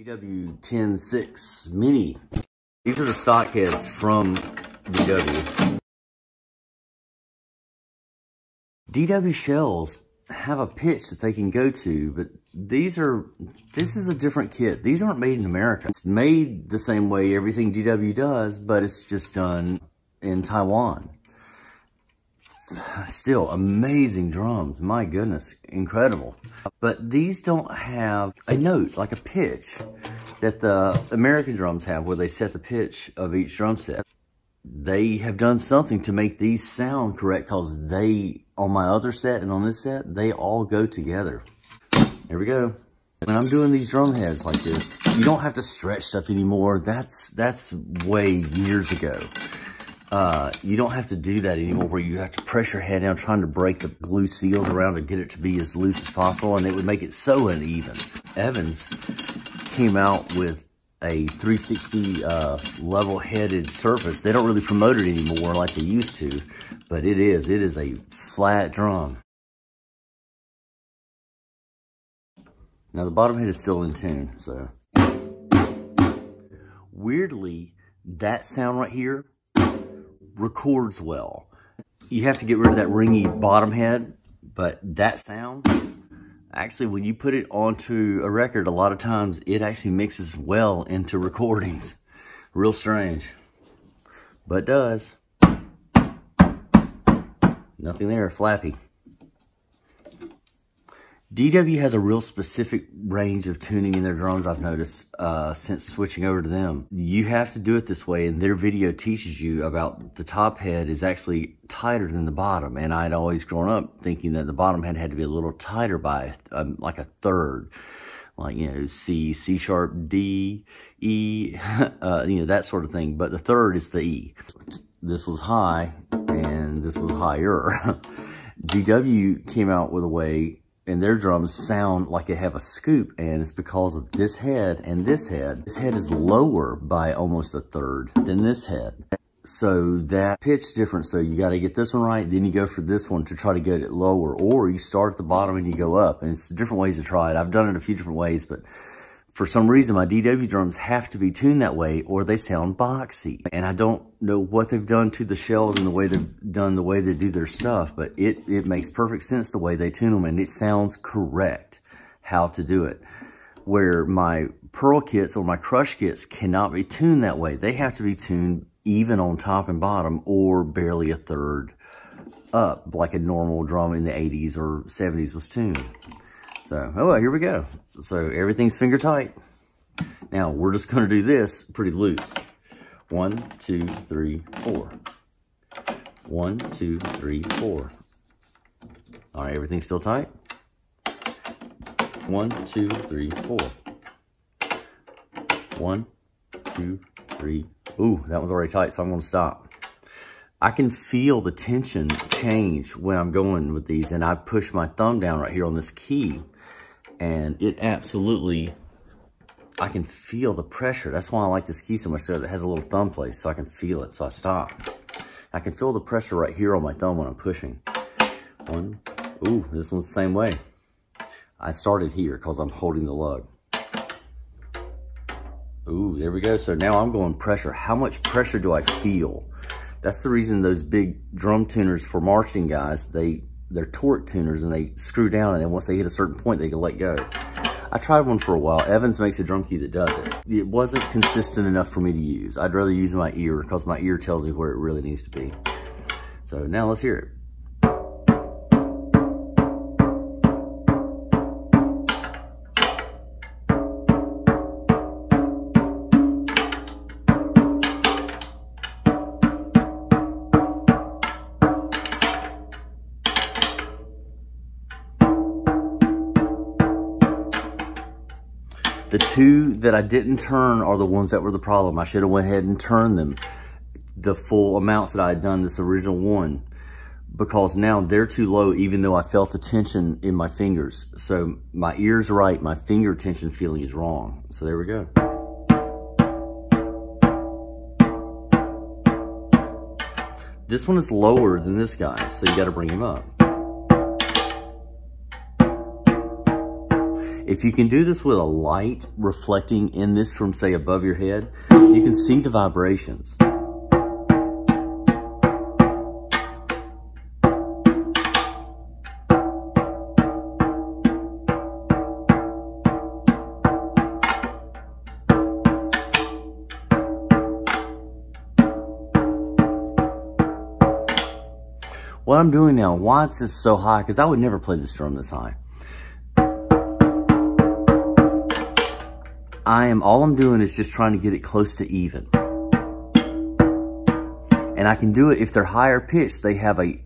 DW106 Mini. These are the stock heads from DW. DW shells have a pitch that they can go to, but this is a different kit. These aren't made in America. It's made the same way everything DW does, but it's just done in Taiwan. Still amazing drums, my goodness, incredible. But these don't have a note, like a pitch, that the American drums have where they set the pitch of each drum set. They have done something to make these sound correct, because they, on my other set and on this set, they all go together. Here we go. When I'm doing these drum heads like this, you don't have to stretch stuff anymore. That's way years ago. You don't have to do that anymore, where you have to press your head down trying to break the glue seals around to get it to be as loose as possible, and it would make it so uneven. Evans came out with a 360 level-headed surface. They don't really promote it anymore like they used to, but it is a flat drum. Now the bottom head is still in tune, so. Weirdly, that sound right here records well. You have to get rid of that ringy bottom head, but that sound, actually when you put it onto a record, a lot of times it actually mixes well into recordings. Real strange, but does. Nothing there, flappy. DW has a real specific range of tuning in their drums, I've noticed, since switching over to them. You have to do it this way, and their video teaches you about the top head is actually tighter than the bottom. And I'd always grown up thinking that the bottom head had to be a little tighter by like a third. Like, you know, C, C sharp, D, E, you know, that sort of thing. But the third is the E. This was high, and this was higher. DW came out with a way, and their drums sound like they have a scoop, and it's because of this head and this head. This head is lower by almost a third than this head. So that pitch difference, so you got to get this one right, then you go for this one to try to get it lower, or you start at the bottom and you go up. And it's different ways to try it. I've done it a few different ways, but for some reason my DW drums have to be tuned that way or they sound boxy. And I don't know what they've done to the shells and the way they've done the way they do their stuff, but it makes perfect sense the way they tune them, and it sounds correct how to do it. Where my Pearl kits or my Crush kits cannot be tuned that way. They have to be tuned even on top and bottom, or barely a third up, like a normal drum in the 80s or 70s was tuned. So, oh well, here we go. So everything's finger tight. Now we're just gonna do this pretty loose. 1, 2, 3, 4. 1, 2, 3, 4. All right, everything's still tight. 1, 2, 3, 4. 1, 2, 3. Ooh, that one's already tight, so I'm gonna stop. I can feel the tension change when I'm going with these, and I push my thumb down right here on this key, and it absolutely, I can feel the pressure. That's why I like this key so much, so it has a little thumb place, so I can feel it, so I stop. I can feel the pressure right here on my thumb when I'm pushing. 1, ooh, this one's the same way. I started here because I'm holding the lug. Ooh, there we go. So now I'm going pressure. How much pressure do I feel? That's the reason those big drum tuners for marching guys, they're torque tuners, and they screw down, and then once they hit a certain point, they can let go. I tried one for a while. Evans makes a drum key that does it. It wasn't consistent enough for me to use. I'd rather use my ear, because my ear tells me where it really needs to be. So now let's hear it. The two that I didn't turn are the ones that were the problem. I should have went ahead and turned them the full amounts that I had done this original one, because now they're too low, even though I felt the tension in my fingers. So my ear's right, my finger tension feeling is wrong. So there we go. This one is lower than this guy, so you got to bring him up. If you can do this with a light reflecting in this from, say, above your head, you can see the vibrations. What I'm doing now, why is this so high? Because I would never play this drum this high. All I'm doing is just trying to get it close to even. And I can do it if they're higher pitched, they have a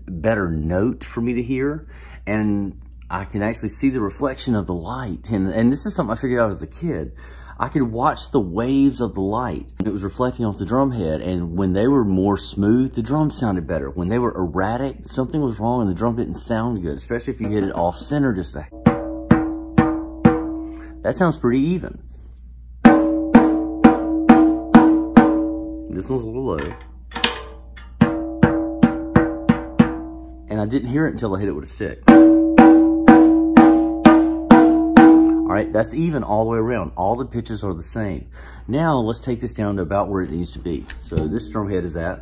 better note for me to hear. And I can actually see the reflection of the light. And this is something I figured out as a kid. I could watch the waves of the light. It was reflecting off the drum head, and when they were more smooth, the drum sounded better. When they were erratic, something was wrong and the drum didn't sound good, especially if you hit it off center just a... That sounds pretty even. This one's a little low. And I didn't hear it until I hit it with a stick. All right, that's even all the way around. All the pitches are the same. Now, let's take this down to about where it needs to be. So this drum head is at.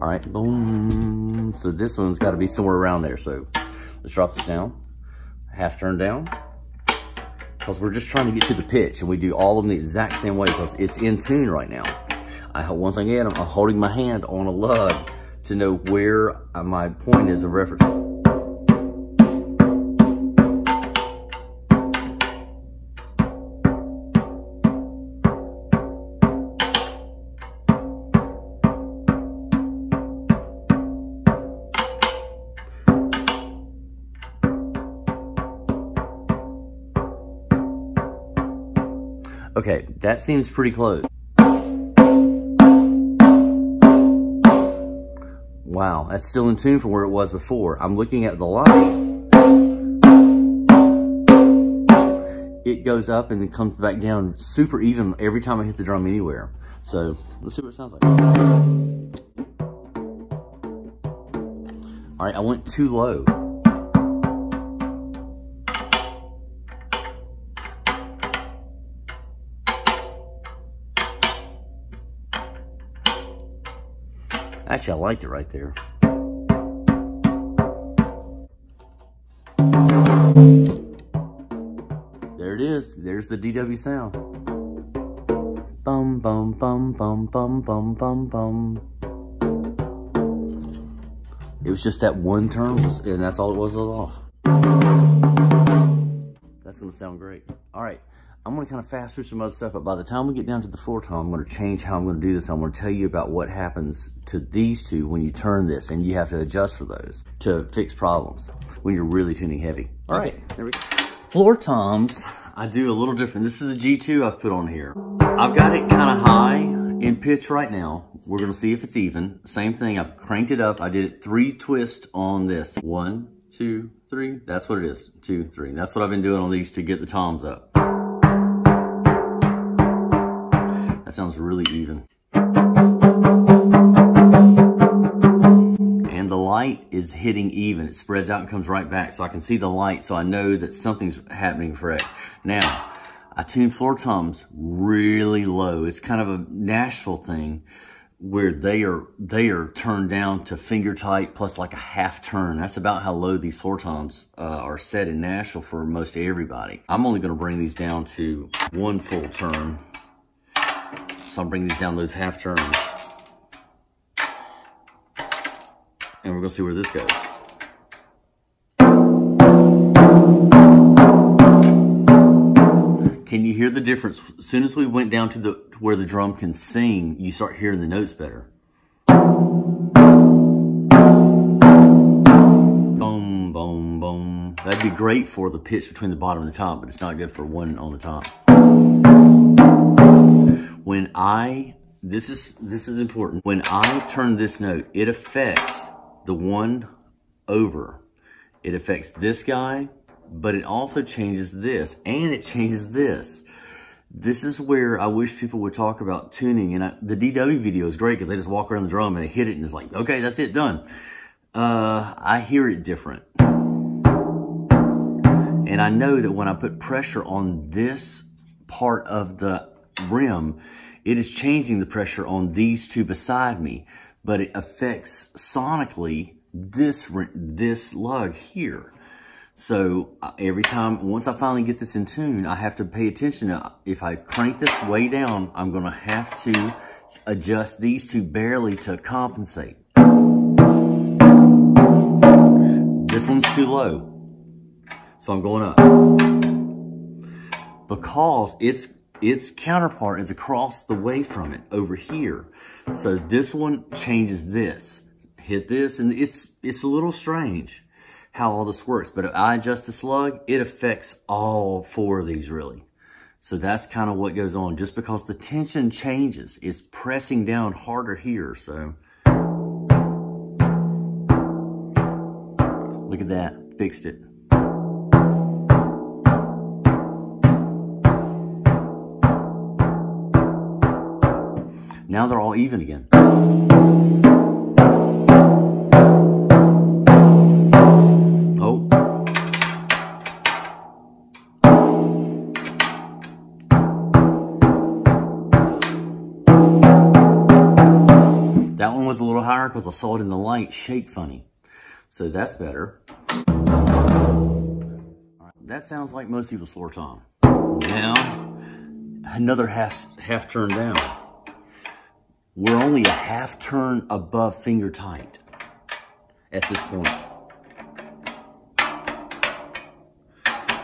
All right, boom. So this one's got to be somewhere around there. So let's drop this down, half turn down, because we're just trying to get to the pitch, and we do all of them the exact same way because it's in tune right now. Once again, I'm holding my hand on a lug to know where my point is of reference. Okay, that seems pretty close. Wow, that's still in tune from where it was before. I'm looking at the light. It goes up and then comes back down super even every time I hit the drum anywhere. So let's see what it sounds like. All right, I went too low. Actually, I liked it right there. There it is. There's the DW sound. Bum, bum, bum, bum, bum, bum, bum, bum. It was just that one turn, and that's all it was off. That's going to sound great. All right. I'm going to kind of fast through some other stuff, but by the time we get down to the floor tom, I'm going to change how I'm going to do this. I'm going to tell you about what happens to these two when you turn this, and you have to adjust for those to fix problems when you're really tuning heavy. All right, there we go. Floor toms, I do a little different. This is a G2 I've put on here. I've got it kind of high in pitch right now. We're going to see if it's even. Same thing, I've cranked it up. I did it 3 twists on this. 1, 2, 3. That's what it is. 2, 3. That's what I've been doing on these to get the toms up. That sounds really even. And the light is hitting even. It spreads out and comes right back. So I can see the light, so I know that something's happening correct. Now, I tune floor toms really low. It's kind of a Nashville thing where they are turned down to finger tight plus like a half turn. That's about how low these floor toms are set in Nashville for most everybody. I'm only going to bring these down to 1 full turn. So I'm bringing these down those half turns. And we're gonna see where this goes. Can you hear the difference? As soon as we went down to where the drum can sing, you start hearing the notes better. Boom, boom, boom. That'd be great for the pitch between the bottom and the top, but it's not good for one on the top. When this is important. When I turn this note, it affects the one over. It affects this guy, but it also changes this, and it changes this. This is where I wish people would talk about tuning, and the DW video is great because they just walk around the drum and they hit it and it's like, okay, that's it, done. I hear it different. And I know that when I put pressure on this part of the rim, it is changing the pressure on these two beside me, but it affects sonically this lug here. So every time, once I finally get this in tune, I have to pay attention to, if I crank this way down, I'm gonna have to adjust these two barely to compensate. This one's too low, so I'm going up. Because its counterpart is across the way from it, over here. So this one changes this. Hit this, and it's a little strange how all this works. But if I adjust the slug, it affects all four of these really. So that's kind of what goes on. Just because the tension changes, it's pressing down harder here. So look at that, fixed it. Now they're all even again. Oh. That one was a little higher because I saw it in the light shake funny. So that's better. That sounds like most people's floor tom. Now, another half turn down. We're only a half turn above finger tight at this point.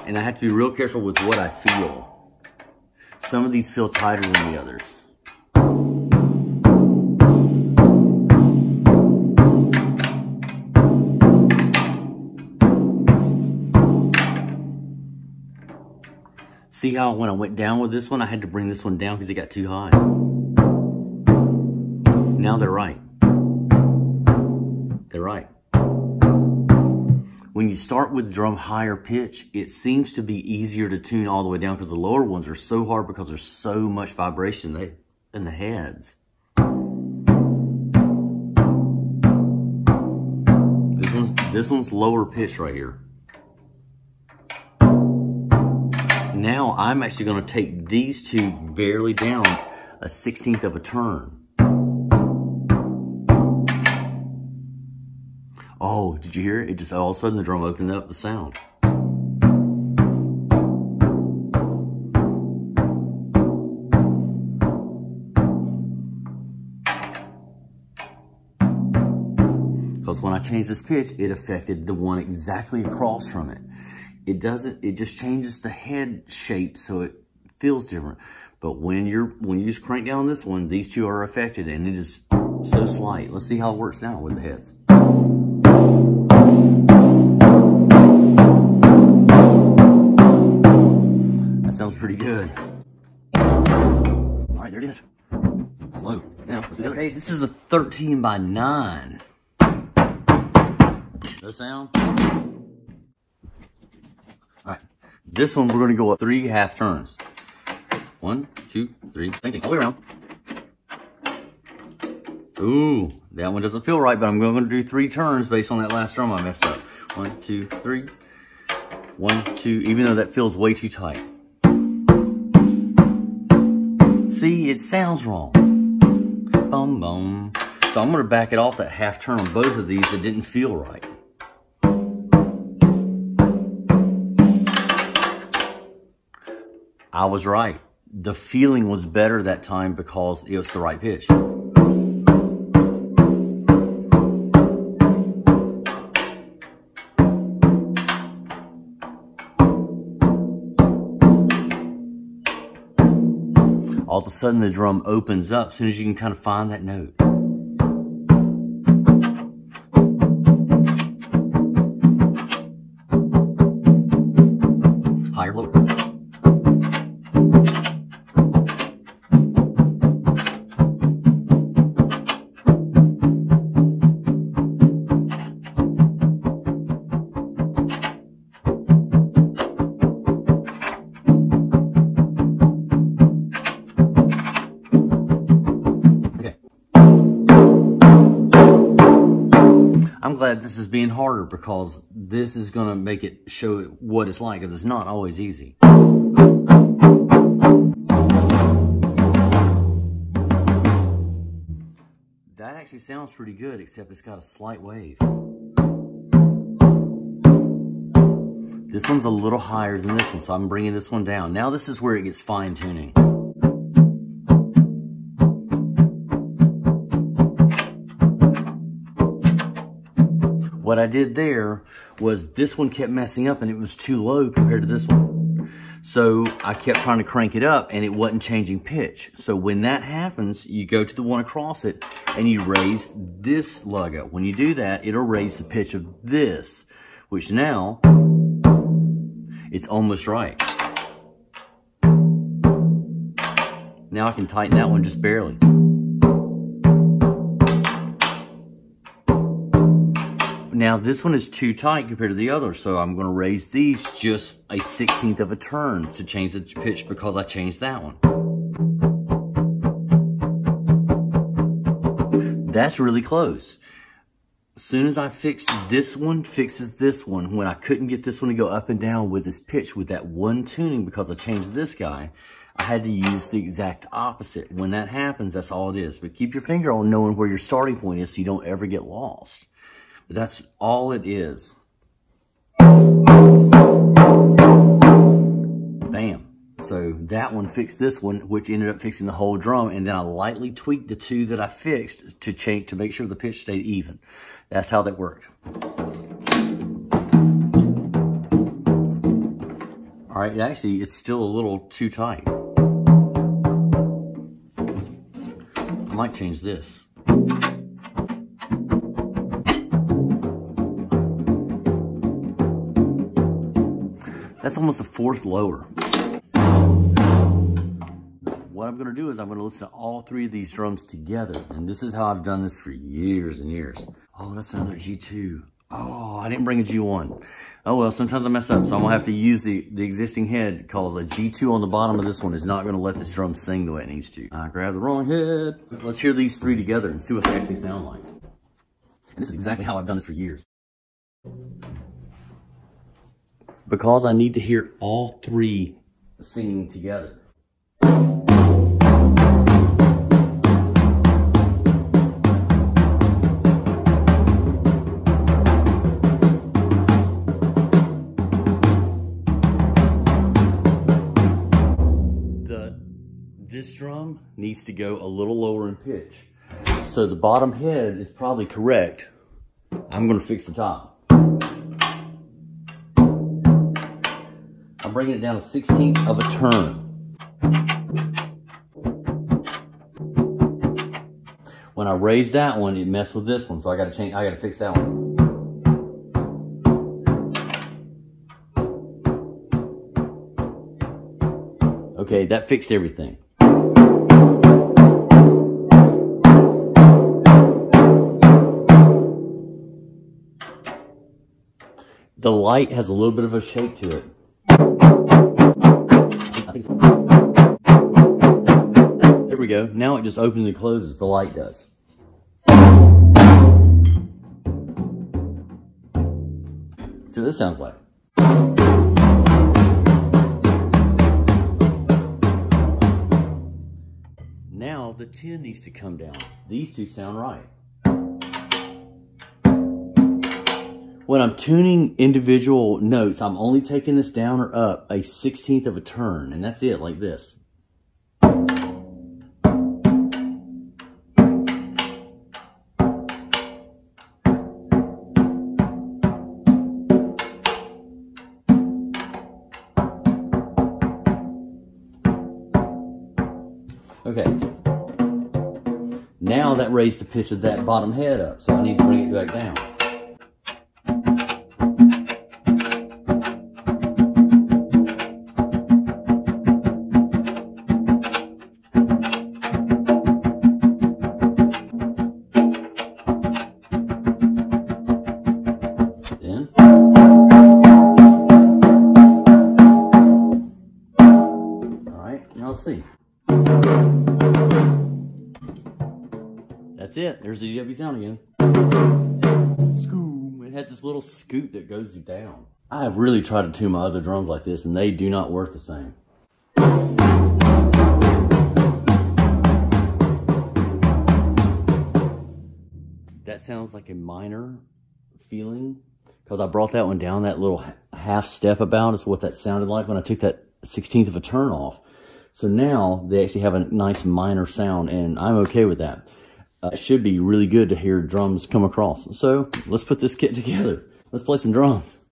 And I have to be real careful with what I feel. Some of these feel tighter than the others. See how when I went down with this one, I had to bring this one down because it got too high. Now they're right. They're right. When you start with the drum higher pitch, it seems to be easier to tune all the way down because the lower ones are so hard because there's so much vibration in the heads. This one's lower pitch right here. Now I'm actually going to take these two barely down a 1/16 of a turn. Oh, did you hear it? It just all of a sudden the drum opened up the sound. Because when I changed this pitch, it affected the one exactly across from it. It just changes the head shape so it feels different. But when you just crank down this one, these two are affected and it is so slight. Let's see how it works now with the heads. That sounds pretty good. All right, there it is. Slow. Now, hey, this is a 13x9. No sound? All right, this one we're gonna go up 3 half turns. 1, 2, 3, same thing, all the way around. Ooh, that one doesn't feel right, but I'm gonna do 3 turns based on that last drum I messed up. 1, 2, 3. 1, 2, even though that feels way too tight. See, it sounds wrong. Bum, bum. So I'm gonna back it off that half turn on both of these that didn't feel right. I was right. The feeling was better that time because it was the right pitch. All of a sudden the drum opens up as soon as you can kind of find that note. Higher, lower. I'm glad this is being harder because this is going to make it show what it's like, because it's not always easy. That actually sounds pretty good, except it's got a slight wave. This one's a little higher than this one, so I'm bringing this one down. Now this is where it gets fine tuning. What I did there was this one kept messing up and it was too low compared to this one. So I kept trying to crank it up and it wasn't changing pitch. So when that happens, you go to the one across it and you raise this lug up. When you do that, it'll raise the pitch of this, which now it's almost right. Now I can tighten that one just barely. Now this one is too tight compared to the other, so I'm going to raise these just a 1/16 of a turn to change the pitch because I changed that one. That's really close. As soon as I fixed this one, fixes this one, when I couldn't get this one to go up and down with this pitch with that one tuning because I changed this guy, I had to use the exact opposite. When that happens, that's all it is. But keep your finger on knowing where your starting point is so you don't ever get lost. But that's all it is. Bam. So that one fixed this one, which ended up fixing the whole drum, and then I lightly tweaked the two that I fixed to change to make sure the pitch stayed even. That's how that worked. All right, actually, it's still a little too tight. I might change this. That's almost a fourth lower. What I'm gonna do is I'm gonna listen to all three of these drums together. And this is how I've done this for years and years. Oh, that's another G2. Oh, I didn't bring a G1. Oh well, sometimes I mess up, so I'm gonna have to use the existing head because a G2 on the bottom of this one is not gonna let this drum sing the way it needs to. I grabbed the wrong head. Let's hear these three together and see what they actually sound like. And this is exactly how I've done this for years. Because I need to hear all three singing together. This drum needs to go a little lower in pitch. So the bottom head is probably correct. I'm gonna fix the top. I'm bringing it down a 1/16 of a turn. When I raise that one, it messed with this one, so I gotta fix that one. Okay, that fixed everything. The light has a little bit of a shake to it. There we go. Now it just opens and closes. The light does. See what this sounds like. Now the 10 needs to come down. These two sound right. When I'm tuning individual notes, I'm only taking this down or up a 1/16 of a turn, and that's it, like this. Okay. Now that raised the pitch of that bottom head up, so I need to bring it back down. Let's see. That's it. There's the EW sound again. Scoop. It has this little scoop that goes down. I have really tried to tune my other drums like this, and they do not work the same. That sounds like a minor feeling, because I brought that one down that little half step about is what that sounded like when I took that 1/16 of a turn off. So now they actually have a nice minor sound, and I'm okay with that. It should be really good to hear drums come across. So let's put this kit together. Let's play some drums.